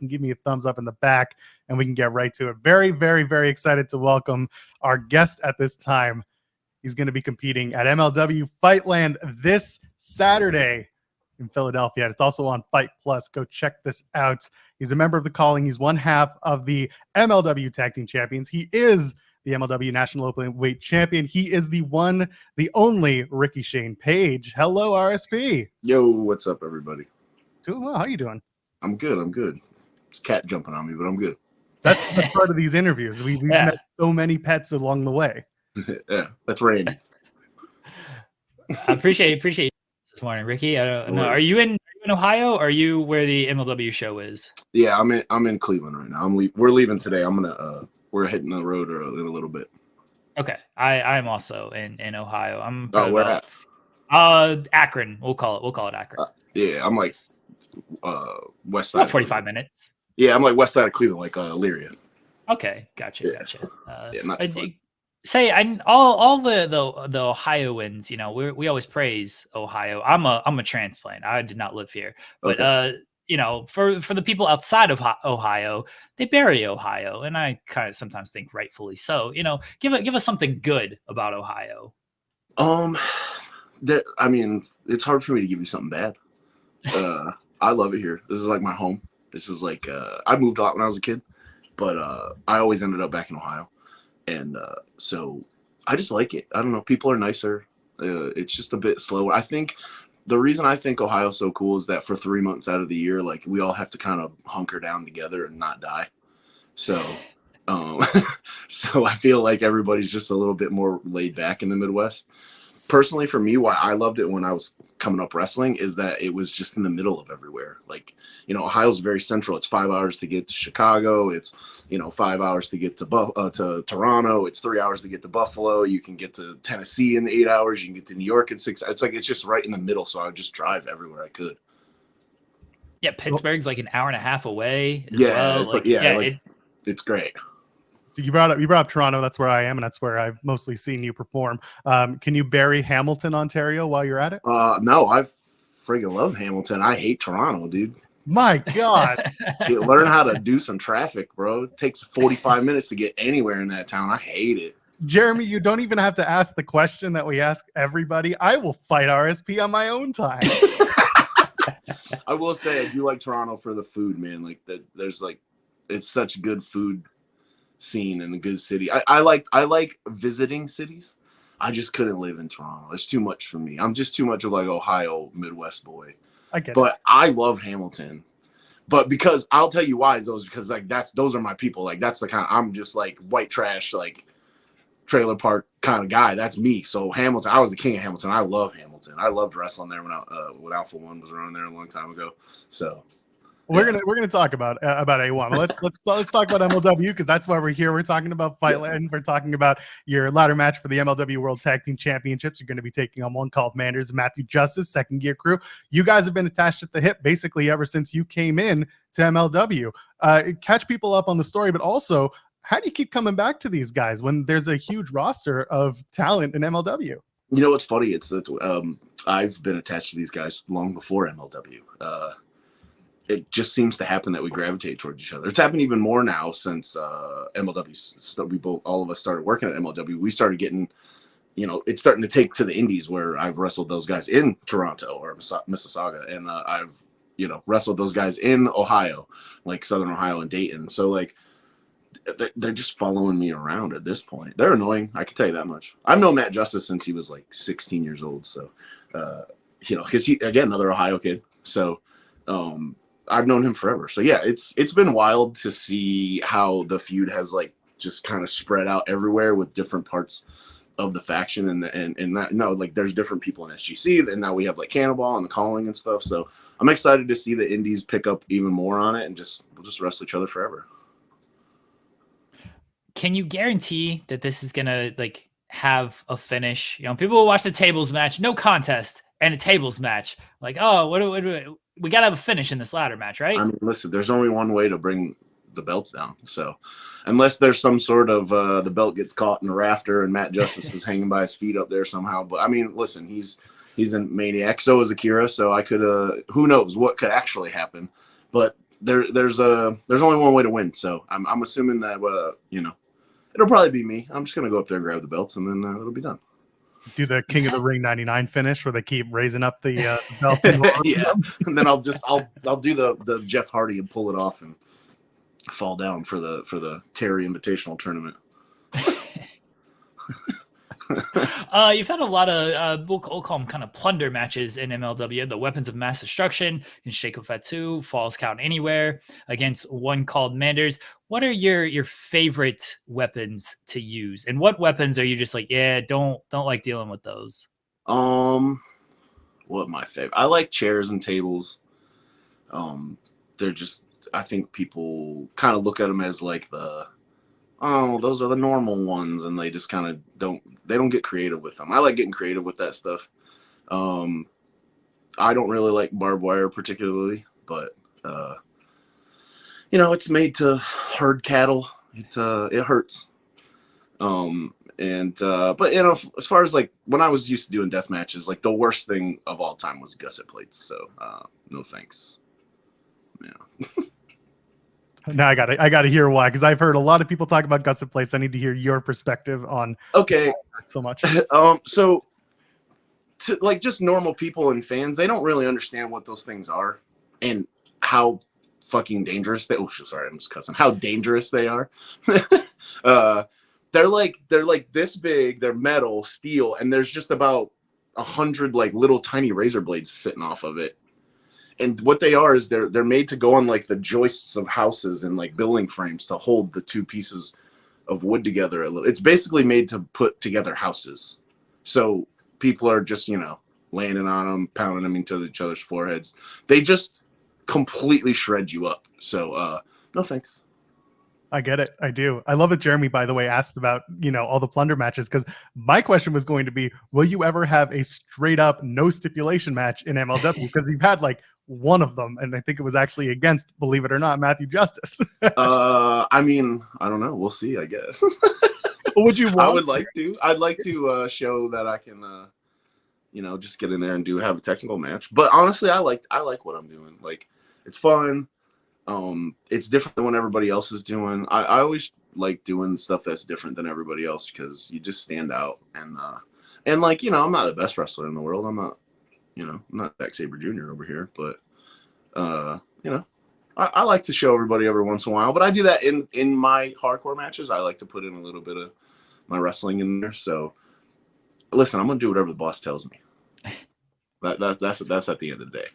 can give me a thumbs up in the back, and we can get right to it. Very, very, very excited to welcome our guest at this time. He's going to be competing at MLW Fightland this Saturday in Philadelphia. It's also on Fight Plus. Go check this out. He's a member of the Calling. He's one half of the MLW Tag Team Champions. He is the MLW National Openweight Champion. He is the one, the only Rickey Shane Page. Hello, RSP. Yo, what's up, everybody? Doing well. How you doing? I'm good. I'm good. There's a cat jumping on me, but I'm good. That's part of these interviews. We've met so many pets along the way. Yeah, that's Randy. I appreciate you this morning, Rickey. I don't know. Are you in Ohio? Or are you where the MLW show is? Yeah, I'm in Cleveland right now. We're leaving today. We're hitting the road in a little bit. Okay, I'm also in Ohio. I'm where at? Akron. We'll call it Akron. Yeah, I'm like west side. About 45 minutes. Yeah, I'm like west side of Cleveland, like Elyria. Okay, gotcha. Yeah, not too far. Say, all the Ohioans, we always praise Ohio. I'm a transplant. I did not live here, but for the people outside of Ohio, they bury Ohio, and I kind of sometimes think rightfully so. Give us something good about Ohio. It's hard for me to give you something bad. I love it here. This is like my home. This is like I moved a lot when I was a kid, but I always ended up back in Ohio. And so I just like it. I don't know. People are nicer. It's just a bit slower. I think the reason I think Ohio's so cool is that for 3 months out of the year, like we all have to kind of hunker down together and not die. So, so I feel like everybody's just a little bit more laid back in the Midwest. Personally, for me, why I loved it when I was coming up wrestling is that it was just in the middle of everywhere. Like, Ohio's very central. It's 5 hours to get to Chicago. It's, 5 hours to get to Toronto. It's 3 hours to get to Buffalo. You can get to Tennessee in 8 hours. You can get to New York in 6. It's just right in the middle. So I would just drive everywhere I could. Yeah, Pittsburgh's like an hour and a half away. It's great. So you brought up Toronto. That's where I am, and that's where I've mostly seen you perform. Can you bury Hamilton, Ontario, while you're at it? No, I friggin' love Hamilton. I hate Toronto, dude. My God. Learn how to do some traffic, bro. It takes 45 minutes to get anywhere in that town. I hate it. Jeremy, you don't even have to ask the question that we ask everybody. I will fight RSP on my own time. I will say I do like Toronto for the food, man. Like there's it's such good food scene in a good city. I like visiting cities. I just couldn't live in Toronto. It's too much for me. I'm just too much of like Ohio Midwest boy. I love Hamilton. But because I'll tell you why is because like those are my people. Like that's the kind of, I'm just like white trash, like trailer park kind of guy. That's me. So Hamilton, I was the king of Hamilton. I love Hamilton. I loved wrestling there when Alpha One was running there a long time ago. So we're gonna talk about A1. Let's talk about MLW because that's why we're here. We're talking about Fightland. Yes. We're talking about your ladder match for the MLW World Tag Team Championships. You're going to be taking on one called Manders, Matthew Justice, Second Gear Crew. You guys have been attached at the hip basically ever since you came in to MLW. Catch people up on the story, but also how do you keep coming back to these guys when there's a huge roster of talent in MLW? You know what's funny? It's that I've been attached to these guys long before MLW. It just seems to happen that we gravitate towards each other. It's happened even more now since MLW. All of us started working at MLW. We started getting, it's starting to take to the indies where I've wrestled those guys in Toronto or Mississauga, and I've wrestled those guys in Ohio, like Southern Ohio and Dayton. So like they're just following me around at this point. They're annoying. I can tell you that much. I've known Matt Justice since he was like 16 years old. So because he again another Ohio kid. So. I've known him forever. So yeah, it's been wild to see how the feud has like just kind of spread out everywhere with different parts of the faction and that like there's different people in SGC, and now we have like Cannonball and the Calling and stuff. So I'm excited to see the indies pick up even more on it and we'll just wrestle each other forever. Can you guarantee that this is gonna like have a finish? People will watch the tables match, no contest, and a tables match. Like, oh, what we got to have a finish in this ladder match, right? I mean, listen, there's only one way to bring the belts down. So unless there's some sort of the belt gets caught in a rafter and Matt Justice is hanging by his feet up there somehow. But I mean, listen, he's a maniac. So is Akira. So I could, who knows what could actually happen. But there's only one way to win. So I'm assuming that it'll probably be me. I'm just gonna go up there and grab the belts, and then it'll be done. Do the King of the Ring 99 finish where they keep raising up the belts. And Yeah, and then I'll do the Jeff Hardy and pull it off and fall down for the Terry Invitational tournament. You've had a lot of we'll call them kind of plunder matches in MLW. The Weapons of Mass Destruction in Sheiko Fatu, Falls Count Anywhere against one called Manders. What are your favorite weapons to use, and what weapons are you just like, yeah, don't like dealing with those? What my favorite? I like chairs and tables. They're just, I think people kind of look at them as like those are the normal ones, and they just kind of don't get creative with them. I like getting creative with that stuff. I don't really like barbed wire particularly, but it's made to herd cattle. It hurts. But as far as like when I was used to doing death matches, like the worst thing of all time was gusset plates. So no thanks. Yeah. Now I gotta hear why, because I've heard a lot of people talk about gusset plates. I need to hear your perspective on. Okay. So much. So to like just normal people and fans, they don't really understand what those things are and how fucking dangerous they. Oh, sorry, I'm just cussing. How dangerous they are. They're like this big. They're metal, steel, and there's just about 100 like little tiny razor blades sitting off of it. And what they are is they're made to go on like the joists of houses and like building frames to hold the two pieces of wood together. It's basically made to put together houses. So people are just, landing on them, pounding them into each other's foreheads. They just completely shred you up. So no thanks. I get it. I do. I love it. Jeremy, by the way, asked about, all the plunder matches, because my question was going to be, will you ever have a straight up no stipulation match in MLW? Because you've had like one of them, and I think it was actually against, believe it or not, Matthew Justice. I mean, I don't know. We'll see, I guess. Would you want I'd like to show that I can, just get in there and have a technical match. But honestly, I like what I'm doing. Like, it's fun. It's different than what everybody else is doing. I always like doing stuff that's different than everybody else because you just stand out. And like, I'm not the best wrestler in the world. I'm not, I'm not Zack Sabre Jr. over here, but, I like to show everybody every once in a while, but I do that in my hardcore matches. I like to put in a little bit of my wrestling in there. So listen, I'm going to do whatever the boss tells me. That's at the end of the day.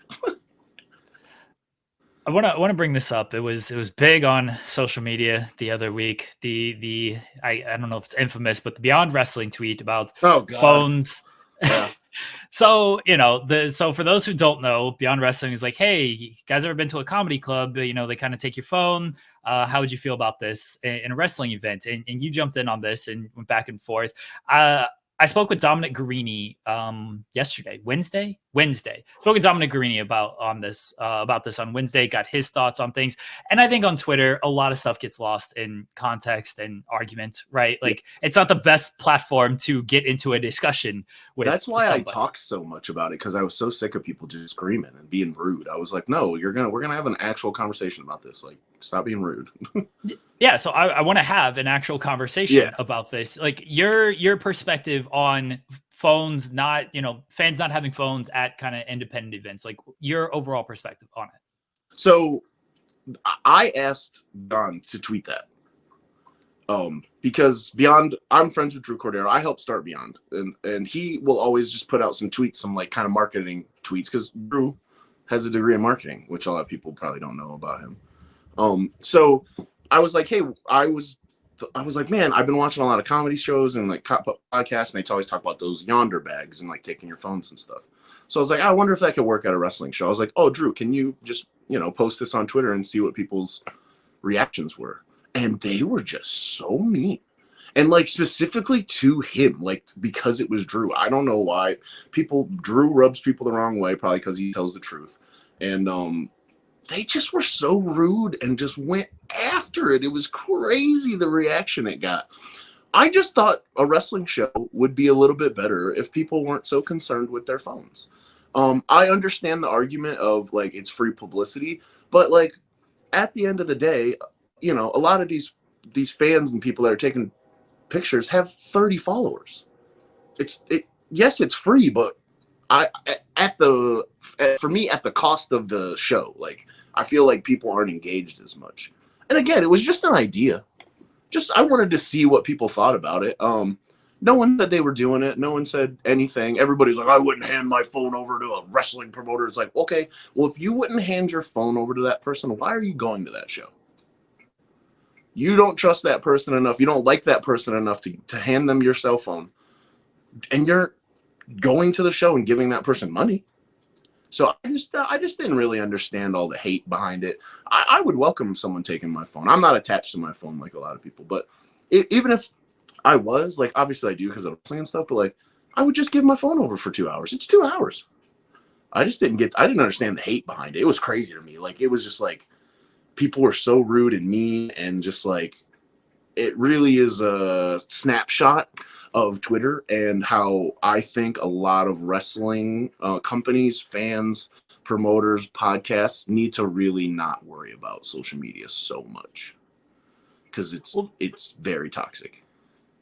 I want to bring this up. It was big on social media the other week. I don't know if it's infamous, but the Beyond Wrestling tweet about phones. Yeah. So, so for those who don't know, Beyond Wrestling is like, hey, you guys ever been to a comedy club? They kind of take your phone. How would you feel about this in a wrestling event? And you jumped in on this and went back and forth. I spoke with Dominic Guarini Wednesday. Spoke with Dominic Guarini about this on Wednesday, got his thoughts on things. And I think on Twitter, a lot of stuff gets lost in context and argument, right? Like it's not the best platform to get into a discussion with. That's why somebody. I talked so much about it, because I was so sick of people just screaming and being rude. I was like, no, we're gonna have an actual conversation about this. Like, stop being rude. Yeah, so I want to have an actual conversation about this. Like your perspective on phones, not, fans not having phones at kind of independent events, like your overall perspective on it. So I asked Don to tweet that. Because Beyond, I'm friends with Drew Cordero. I helped start Beyond, and he will always just put out some tweets, some like kind of marketing tweets, because Drew has a degree in marketing, which a lot of people probably don't know about him. So I was like, hey, I was like, man, I've been watching a lot of comedy shows and like podcasts, and they always talk about those yonder bags and like taking your phones and stuff. So I was like, I wonder if that could work at a wrestling show. I was like, oh, Drew, can you just, post this on Twitter and see what people's reactions were? And they were just so mean. And like specifically to him, like because it was Drew. I don't know why. Drew rubs people the wrong way, probably because he tells the truth. And they just were so rude and just went after it. It was crazy the reaction it got. I just thought a wrestling show would be a little bit better if people weren't so concerned with their phones. I understand the argument of like it's free publicity, but like at the end of the day, you know, a lot of these fans and people that are taking pictures have 30 followers. Yes, it's free, but for me, at the cost of the show, like, I feel like people aren't engaged as much. And again, it was just an idea. I wanted to see what people thought about it. No one said they were doing it. No one said anything. Everybody's like, I wouldn't hand my phone over to a wrestling promoter. It's like, okay, well, if you wouldn't hand your phone over to that person, why are you going to that show? You don't trust that person enough. You don't like that person enough to hand them your cell phone. And you're going to the show and giving that person money. So I just didn't really understand all the hate behind it. I would welcome someone taking my phone. I'm not attached to my phone like a lot of people, but even if I was, like, obviously I do because of wrestling and stuff, but like, I would just give my phone over for 2 hours. It's 2 hours. I didn't understand the hate behind it. It was crazy to me. Like, it was just like, people were so rude and mean, and just like, it really is a snapshot of Twitter and how I think a lot of wrestling companies, fans, promoters, podcasts need to really not worry about social media so much, because it's very toxic.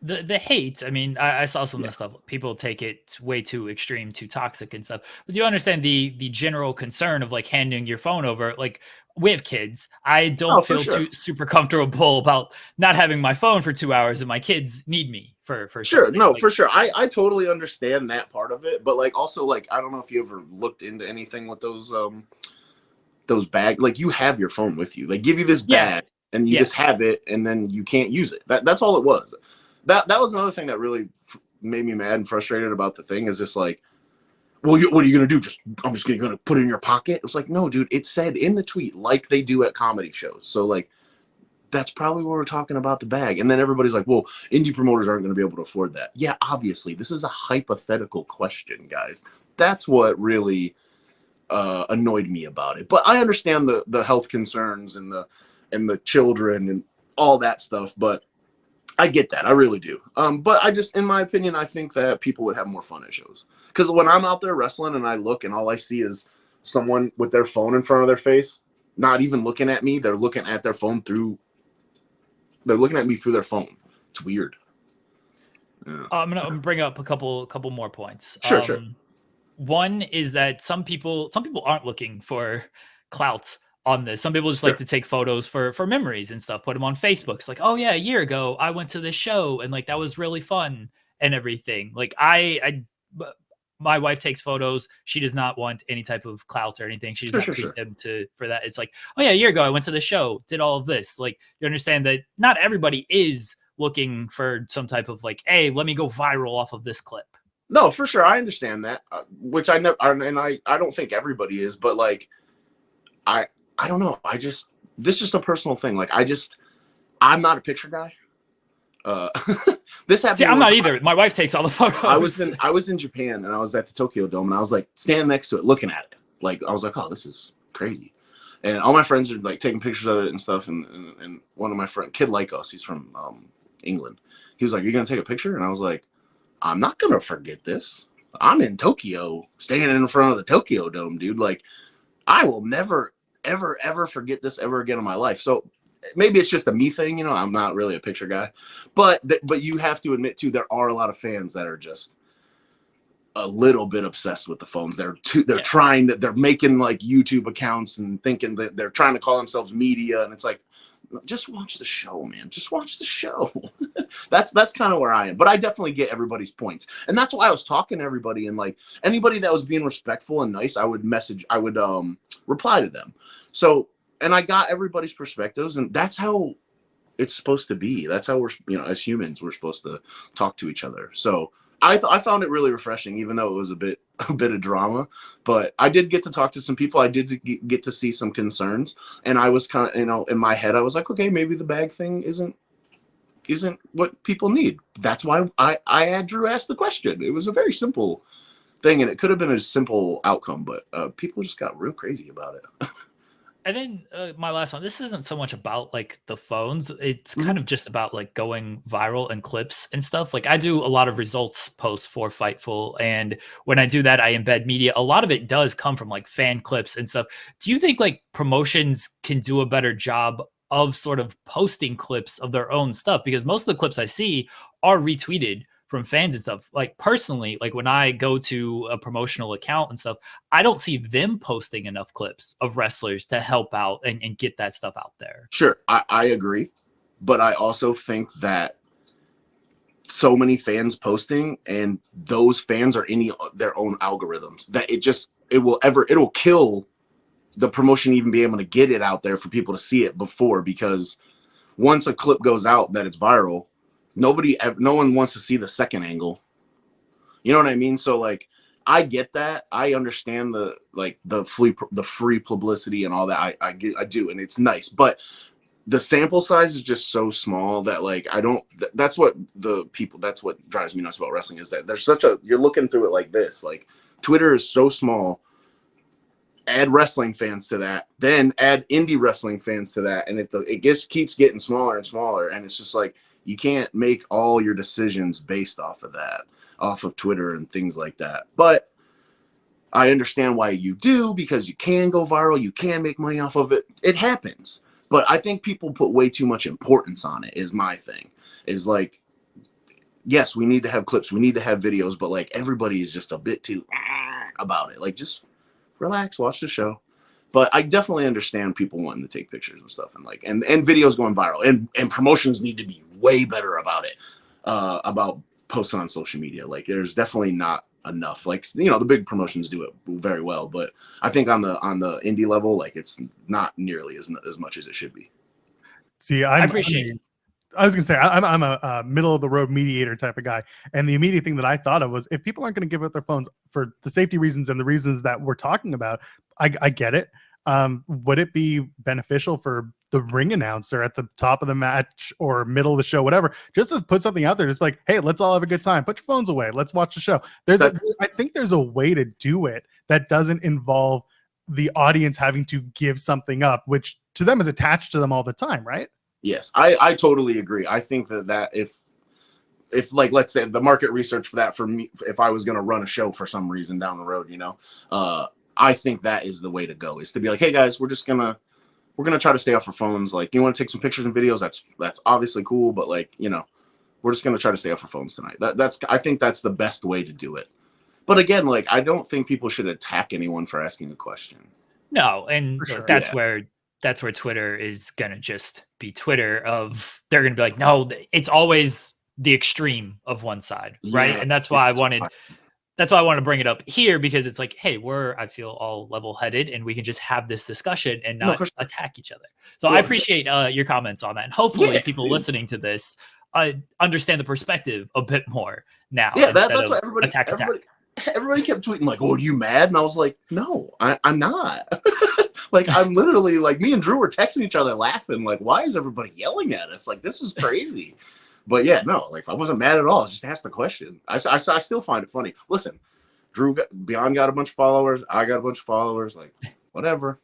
The hate, I mean, I saw some of the stuff. People take it way too extreme, too toxic and stuff. But do you understand the general concern of like handing your phone over? Like, we have kids. I don't feel too super comfortable about not having my phone for 2 hours, and my kids need me for sure. something. No, like, for sure. I totally understand that part of it, but like, also, like, I don't know if you ever looked into anything with those bags. Like, you have your phone with you. They give you this bag and you just have it, and then you can't use it. That's all it was. That was another thing that really made me mad and frustrated about the thing, is just like, well, what are you going to do? I'm just going to put it in your pocket? It was like, no, dude, it said in the tweet, like they do at comedy shows. So like, that's probably where we're talking about the bag. And then everybody's like, well, indie promoters aren't going to be able to afford that. Yeah, obviously. This is a hypothetical question, guys. That's what really annoyed me about it. But I understand the health concerns and the children and all that stuff. But I get that. I really do. But I just, in my opinion, I think that people would have more fun at shows. Because when I'm out there wrestling and I look and all I see is someone with their phone in front of their face, not even looking at me, they're looking at their phone they're looking at me through their phone. It's weird. Yeah. I'm gonna bring up a couple more points. Sure. One is that some people aren't looking for clout on this. Some people just like to take photos for memories and stuff, put them on Facebook. It's like, oh yeah, a year ago I went to this show and like that was really fun and everything. Like my wife takes photos. She does not want any type of clout or anything. She does not tweet them for that. It's like, oh yeah, a year ago I went to the show, did all of this. Like, you understand that not everybody is looking for some type of like, hey, let me go viral off of this clip. No, for sure. I understand that, which I never, and I don't think everybody is, but like, I don't know. This is just a personal thing. Like, I'm not a picture guy. This happened. See, I'm not either. My wife takes all the photos. I was in Japan, and I was at the Tokyo Dome, and I was like standing next to it, looking at it. Like, I was like, oh, this is crazy. And all my friends are like taking pictures of it and stuff. And one of my friends, kid like us, he's from England. He was like, "Are you gonna take a picture?" And I was like, "I'm not gonna forget this. I'm in Tokyo, standing in front of the Tokyo Dome, dude. Like, I will never, ever, ever forget this ever again in my life." So maybe it's just a me thing, you know. I'm not really a picture guy, but you have to admit too, there are a lot of fans that are just a little bit obsessed with the phones. They're making like YouTube accounts and thinking that they're trying to call themselves media, and it's like, just watch the show, man. Just watch the show. That's kind of where I am. But I definitely get everybody's points. And that's why I was talking to everybody, and like anybody that was being respectful and nice, I would reply to them. So, and I got everybody's perspectives, and that's how it's supposed to be. That's how we're, you know, as humans, we're supposed to talk to each other. So I found it really refreshing, even though it was a bit of drama. But I did get to talk to some people. I did get to see some concerns, and I was kind of, you know, in my head, I was like, okay, maybe the bag thing isn't what people need. That's why I had Drew ask the question. It was a very simple thing, and it could have been a simple outcome, but people just got real crazy about it. And then my last one, this isn't so much about like the phones. It's kind of just about like going viral and clips and stuff. Like I do a lot of results posts for Fightful. And when I do that, I embed media. A lot of it does come from like fan clips and stuff. Do you think like promotions can do a better job of sort of posting clips of their own stuff? Because most of the clips I see are retweeted from fans and stuff. Like personally, like when I go to a promotional account and stuff, I don't see them posting enough clips of wrestlers to help out and get that stuff out there. Sure, I agree. But I also think that so many fans posting, and those fans are in their own algorithms, that it'll kill the promotion even being able to get it out there for people to see it before, because once a clip goes out that it's viral, no one wants to see the second angle. You know what I mean? So like, I get that. I understand the free publicity and all that. I do, and it's nice. But the sample size is just so small that like that's what drives me nuts about wrestling, is that you're looking through it like this. Like Twitter is so small. Add wrestling fans to that, then add indie wrestling fans to that, and it just keeps getting smaller and smaller. And it's just like, you can't make all your decisions based off of that, off of Twitter and things like that. But I understand why you do, because you can go viral, you can make money off of it. It happens. But I think people put way too much importance on it, is my thing. Is like, yes, we need to have clips, we need to have videos, but like everybody is just a bit too about it. Like, just relax, watch the show. But I definitely understand people wanting to take pictures and stuff, and like and videos going viral, and promotions need to be way better about it, about posting on social media. Like there's definitely not enough. Like, you know, the big promotions do it very well, but I think on the indie level, like it's not nearly as much as it should be. See, I appreciate it. I was gonna say I'm a middle of the road mediator type of guy, and the immediate thing that I thought of was, if people aren't going to give up their phones for the safety reasons and the reasons that we're talking about, I get it. Would it be beneficial for the ring announcer at the top of the match or middle of the show, whatever, just to put something out there, just like, hey, let's all have a good time. Put your phones away. Let's watch the show. I think there's a way to do it that doesn't involve the audience having to give something up, which to them is attached to them all the time, right? Yes, I totally agree. I think that if like, let's say the market research for that, for me, if I was going to run a show for some reason down the road, you know, I think that is the way to go, is to be like, hey guys, we're gonna try to stay off our phones. Like, you want to take some pictures and videos, that's obviously cool, but like, you know, we're just gonna try to stay off our phones tonight. I think that's the best way to do it. But again, like, I don't think people should attack anyone for asking a question. No, and sure, that's where Twitter is gonna just be Twitter. They're gonna be like, no, it's always the extreme of one side, right? Yeah, and that's why I wanted to bring it up here, because it's like, hey, I feel all level-headed, and we can just have this discussion and not attack each other. So I appreciate your comments on that, and hopefully people listening to this understand the perspective a bit more now. Yeah, that's of what everybody kept tweeting like, "Oh, are you mad?" And I was like, "No, I'm not." Like, I'm literally like, me and Drew were texting each other laughing, like, why is everybody yelling at us? Like, this is crazy. But yeah, no, like, I wasn't mad at all. I just asked the question. I still find it funny. Listen, Beyond got a bunch of followers. I got a bunch of followers. Like, whatever.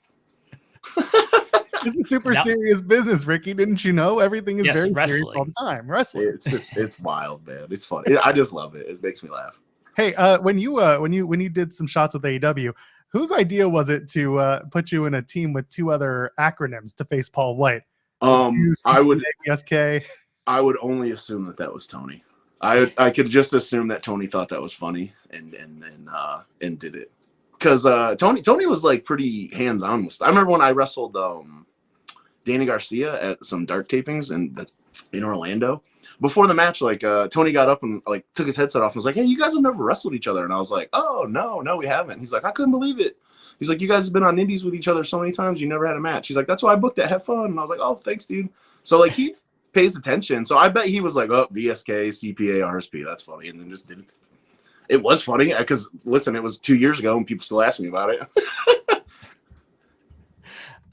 It's a super serious business, Ricky. Didn't you know? Everything is very serious all the time. Wrestling. It's wild, man. It's funny. I just love it. It makes me laugh. Hey, when you did some shots with AEW, whose idea was it to put you in a team with two other acronyms to face Paul White? I would SK. I would only assume that was Tony. I could just assume that Tony thought that was funny and did it, because Tony was like pretty hands on with stuff. I remember when I wrestled Danny Garcia at some dark tapings in Orlando. Before the match, like Tony got up and like took his headset off and was like, "Hey, you guys have never wrestled each other?" And I was like, "Oh no, we haven't." He's like, "I couldn't believe it." He's like, "You guys have been on indies with each other so many times, you never had a match." He's like, "That's why I booked it. Have fun." And I was like, "Oh, thanks, dude." So like, he pays attention. So I bet he was like, "Oh, VSK, CPA, RSP. That's funny," and then just did it. It was funny because, listen, it was 2 years ago and people still ask me about it.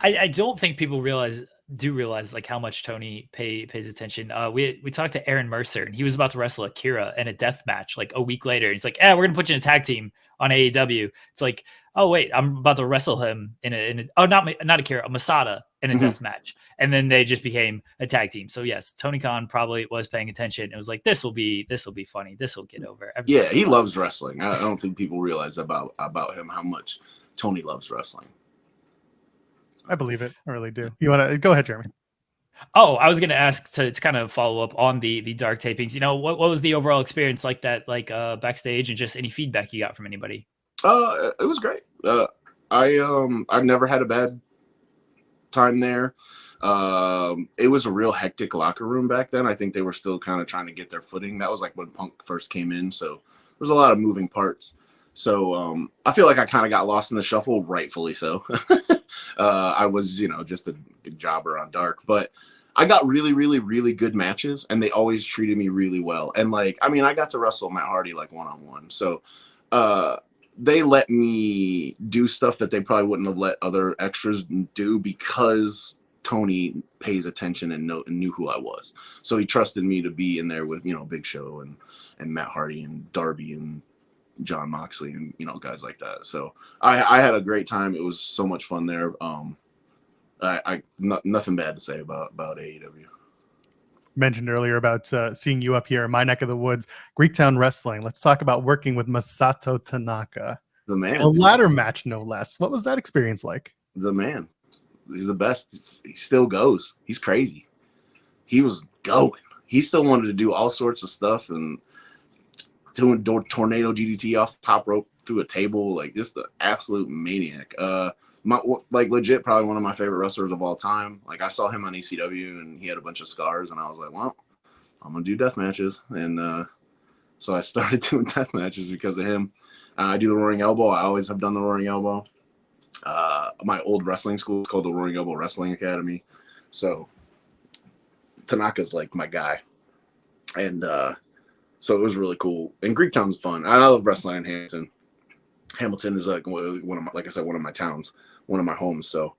I don't think people realize do realize like how much Tony pays attention. We talked to Aaron Mercer, and he was about to wrestle Akira in a death match like a week later. He's like, we're gonna put you in a tag team on AEW. It's like, oh wait, I'm about to wrestle him in a not Akira, a Masada in a death match, and then they just became a tag team. So yes, Tony Khan probably was paying attention. It was like, this will be funny. This will get over. Yeah, he loves wrestling. I don't think people realize about him how much Tony loves wrestling. I believe it. I really do. You want to go ahead, Jeremy? Oh, I was going to ask to kind of follow up on the dark tapings. You know, what was the overall experience like that, like backstage, and just any feedback you got from anybody? It was great. I've never had a bad time there. It was a real hectic locker room back then. I think they were still kind of trying to get their footing. That was like when Punk first came in, so there was a lot of moving parts. So I feel like I kind of got lost in the shuffle, rightfully so. I was, just a jobber on Dark, but I got really, really, really good matches, and they always treated me really well. And I got to wrestle Matt Hardy like one-on-one. So they let me do stuff that they probably wouldn't have let other extras do because Tony pays attention and knew who I was. So he trusted me to be in there with, Big Show and Matt Hardy and Darby and John Moxley and guys like that. So I had a great time. It was so much fun there. Nothing bad to say about AEW. Mentioned earlier about seeing you up here in my neck of the woods, Greektown Wrestling. Let's talk about working with Masato Tanaka. The man. A ladder match, no less. What was that experience like? The man. He's the best. He still goes. He's crazy. He was going. He still wanted to do all sorts of stuff and doing tornado DDT off the top rope through a table, like just the absolute maniac. Legit, probably one of my favorite wrestlers of all time. Like I saw him on ECW and he had a bunch of scars, and I was like, well, I'm gonna do death matches, and so I started doing death matches because of him. I do the Roaring Elbow. I always have done the Roaring Elbow. My old wrestling school is called the Roaring Elbow Wrestling Academy, so Tanaka's like my guy, and so it was really cool. And Greektown's fun. I love wrestling in Hamilton. Hamilton is like one of my towns, one of my homes. So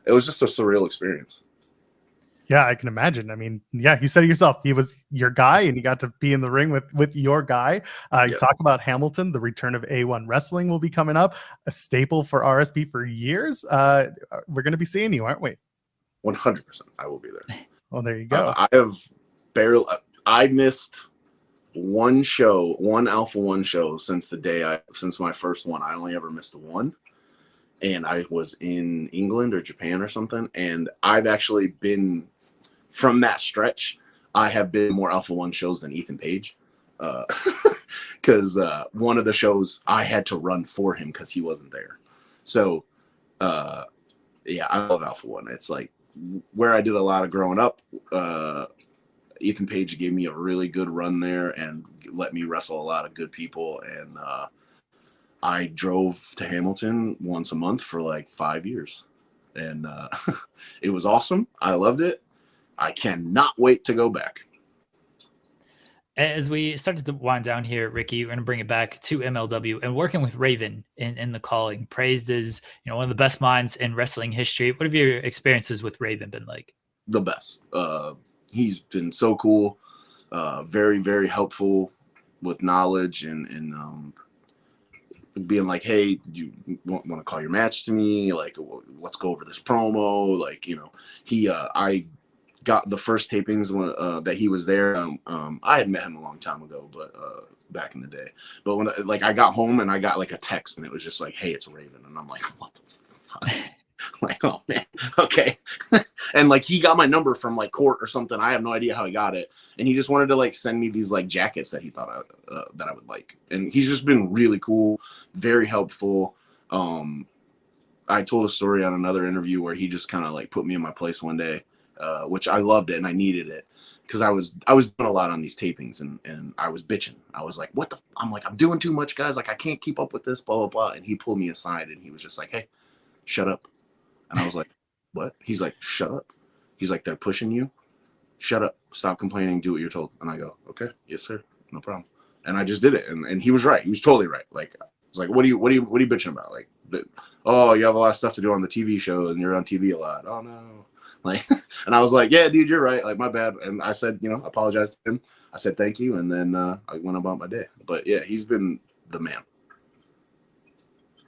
it was just a surreal experience. Yeah, I can imagine. I mean, yeah, you said it yourself. He was your guy, and you got to be in the ring with your guy. You talk about Hamilton. The return of A1 Wrestling will be coming up, a staple for RSP for years. We're going to be seeing you, aren't we? 100%. I will be there. Well, there you go. I missed one Alpha One show since my first one. I only ever missed one, and I was in England or Japan or something. And I've actually been, from that stretch, I have been more Alpha One shows than Ethan Page, because one of the shows I had to run for him because he wasn't there. So yeah, I love Alpha One. It's like where I did a lot of growing up. Ethan Page gave me a really good run there and let me wrestle a lot of good people. And I drove to Hamilton once a month for like 5 years. And it was awesome. I loved it. I cannot wait to go back. As we started to wind down here, Ricky, we're going to bring it back to MLW and working with Raven in the calling. Praised as one of the best minds in wrestling history. What have your experiences with Raven been like? The best. He's been so cool, very, very helpful with knowledge and being like, hey, did you want to call your match to me? Like, let's go over this promo. Like, I got the first tapings when that he was there. I had met him a long time ago, but back in the day. But when I got home and I got like a text and it was just like, hey, it's Raven. And I'm like, what the fuck? Like, oh man, okay. And like he got my number from like court or something. I have no idea how he got it, and he just wanted to like send me these like jackets that he thought that I would like. And he's just been really cool, very helpful. I told a story on another interview where he just kind of like put me in my place one day, which I loved it and I needed it because I was doing a lot on these tapings and I was bitching. I was like, I'm doing too much, guys. Like I can't keep up with this, blah blah blah. And he pulled me aside and he was just like, hey, shut up. And I was like, what? He's like, shut up. He's like, they're pushing you. Shut up. Stop complaining. Do what you're told. And I go, okay, yes, sir. No problem. And I just did it. And he was right. He was totally right. Like, I was like, what are you bitching about? Like, oh, you have a lot of stuff to do on the TV show and you're on TV a lot. Oh no. Like, and I was like, yeah, dude, you're right. Like, my bad. And I said, you know, I apologized to him. I said, thank you. And then I went about my day. But yeah, he's been the man.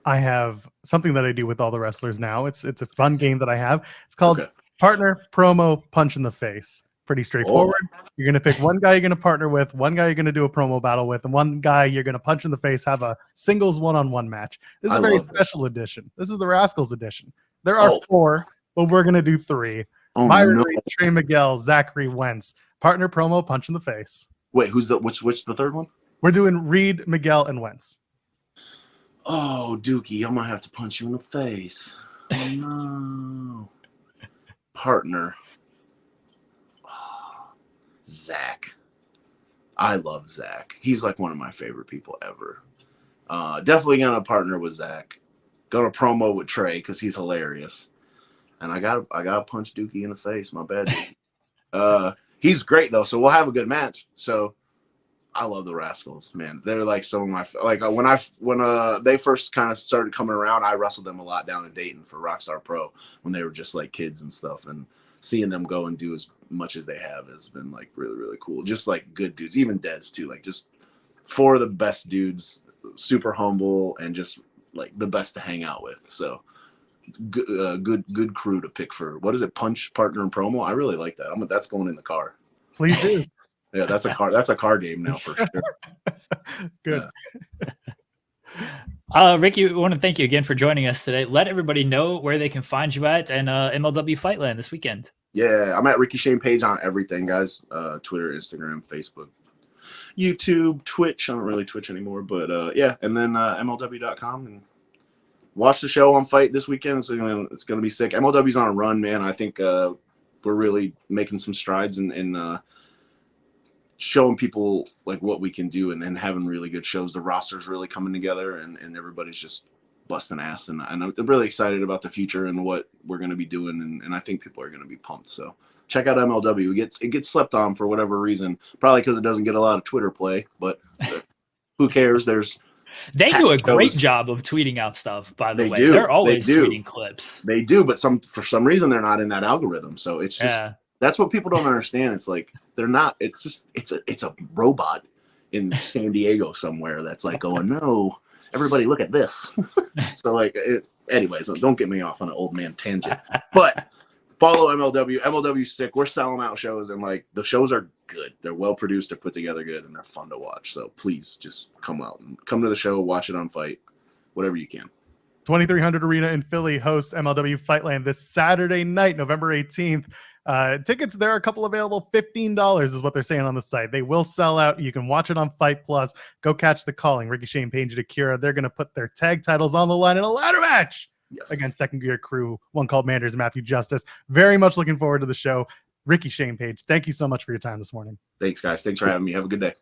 I have something that I do with all the wrestlers now. It's a fun game that I have. It's called Partner Promo Punch in the Face. Pretty straightforward. You're going to pick one guy you're going to partner with, one guy you're going to do a promo battle with, and one guy you're going to punch in the face, have a singles one-on-one match. This is a very special edition. This is the Rascals edition. There are 4, but we're going to do 3. Myron Reed, Trey Miguel, Zachary Wentz. Partner Promo Punch in the Face. Wait, who's the which the third one? We're doing Reed, Miguel, and Wentz. Oh, Dookie, I'm going to have to punch you in the face. Oh, no. Partner. Zach. I love Zach. He's like one of my favorite people ever. Definitely gonna partner with Zach. Gonna promo with Trey because he's hilarious. And I gotta punch Dookie in the face. My bad. He's great though, so we'll have a good match. So I love the Rascals, man. They're like some of my when they first kind of started coming around, I wrestled them a lot down in Dayton for Rockstar Pro when they were just like kids and stuff. And seeing them go and do as much as they have has been like really, really cool. Just like good dudes, even Dez too. Like just 4 of the best dudes, super humble and just like the best to hang out with. So good crew to pick for. What is it? Punch, partner, and promo. I really like that. That's going in the car. Please do. Yeah, that's a car game now for sure. Good. Ricky, we want to thank you again for joining us today. Let everybody know where they can find you at and MLW Fightland this weekend. Yeah, I'm at Rickey Shane Page on everything, guys. Twitter, Instagram, Facebook, YouTube, Twitch. I don't really Twitch anymore, but yeah. And then MLW.com and watch the show on FITE this weekend. It's gonna be sick. MLW's on a run, man. I think we're really making some strides in showing people like what we can do and having really good shows. The roster's really coming together and everybody's just busting ass. And I'm really excited about the future and what we're going to be doing. And I think people are going to be pumped. So check out MLW. It gets slept on for whatever reason, probably because it doesn't get a lot of Twitter play, but who cares? They do a great job of tweeting out stuff, by the way. They're always tweeting clips. They do, but for some reason they're not in that algorithm. So it's just, that's what people don't understand. It's like, they're not, it's a robot in San Diego somewhere that's like going, no, everybody look at this. So like, anyways, don't get me off on an old man tangent, but follow MLW. MLW's sick. We're selling out shows and like the shows are good. They're well produced, they're put together good, and they're fun to watch. So please just come out and come to the show, watch it on FITE, whatever you can. 2300 Arena in Philly hosts MLW Fightland this Saturday night, November 18th. Tickets, there are a couple available. $15 is what they're saying on the site. They will sell out. You can watch it on FITE Plus. Go catch the calling. Rickey Shane Page and Akira. They're going to put their tag titles on the line in a ladder match against Second Gear Crew, One Called Manders, Matthew Justice. Very much looking forward to the show. Rickey Shane Page, thank you so much for your time this morning. Thanks, guys. Thanks for having me. Have a good day.